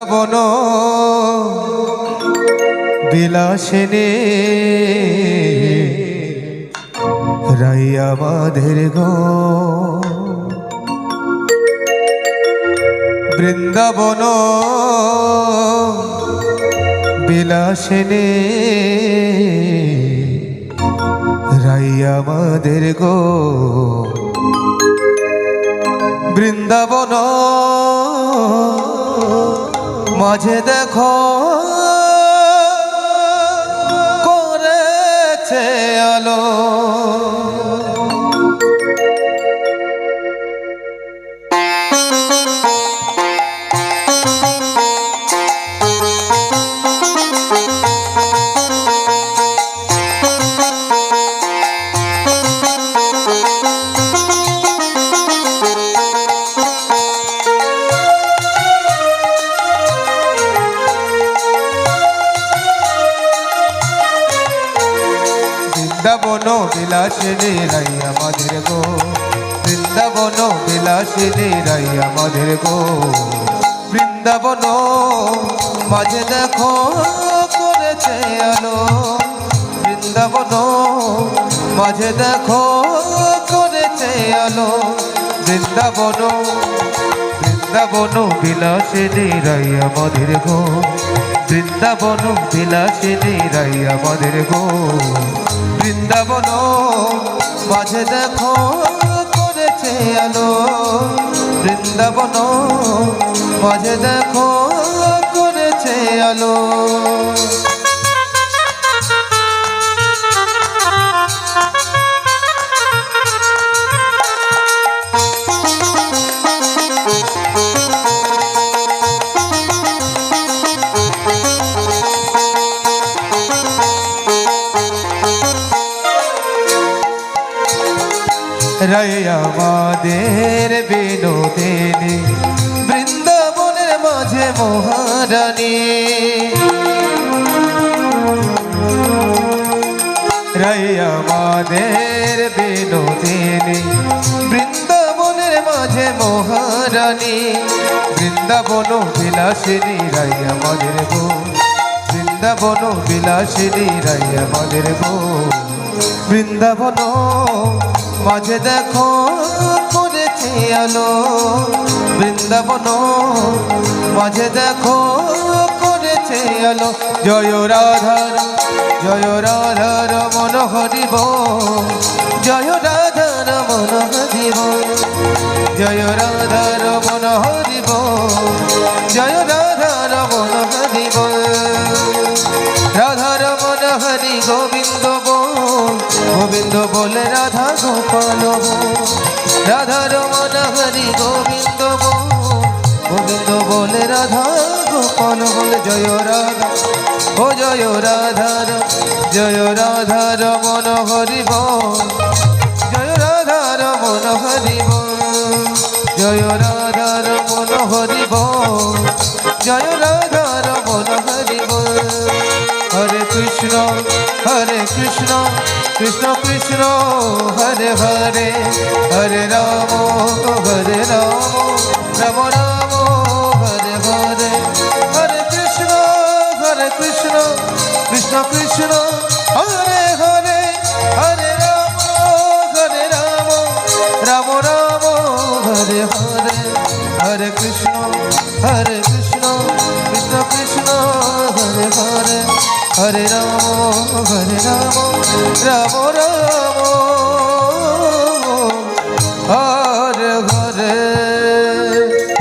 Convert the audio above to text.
বন বিলাসিনী রাইয়া মাধের গো বৃন্দাবন বিলাসিনী রাইয়া মাধের গো বৃন্দাবন মাঝে দেখো করেছে আলো বৃন্দাবন বিলাসিনী রাইয়া মাধের গো বৃন্দাবন বিলাসিনী রাইয়া মাধের গো বৃন্দাবন মাঝে দেখো করেছে আলো বৃন্দাবন মাঝে দেখো করেছে আলো বৃন্দাবন বৃন্দাবন বিলাসিনী রাইয়া মাধের গো বৃন্দাবন বিলাসিনী রাইয়া মাধের গো বৃন্দাবন মাঝে দেখো করেছে আলো বৃন্দাবন মাঝে দেখো করেছে আলো রাইয়া মাধের বিনোদিনী বৃন্দাবনের মাঝে মহারানী রাইয়া মাধের বিনোদিনী বৃন্দাবনের মাঝে মহারানী বৃন্দাবন বিলাসিনী রাইয়া মাধের গো বৃন্দাবন বিলাসিনী রাইয়া মাধের গো বৃন্দাবন মাঝে দেখো করেছে আলো বৃন্দাবন মাঝে দেখো করেছে আলো জয় রাধার মন হরিব জয় রাধার মন হরিব জয় রাধার মন হরিব জয় রাধার মন হরিব রাধার মন হরি গোবিন্দ গোবিন্দ বলে রাধা গোপাল রাধার মন হরি গোবিন্দ গোবিন্দ বলে রাধা গোপাল বলে জয় রাধা ও জয় রাধার মন হরিব জয় রাধার মন হরিব জয় রাধার মন হরিব জয় রাধার মন হরিব হরে কৃষ্ণ কৃষ্ণ কৃষ্ণ হরে হরে হরে রাম রাম রাম হরে হরে হরে কৃষ্ণ কৃষ্ণ কৃষ্ণ হরে হরে হরে রাম রাম রাম হরে হরে হরে কৃষ্ণ কৃষ্ণ কৃষ্ণ হরে হরে হরে রাম রাম রাম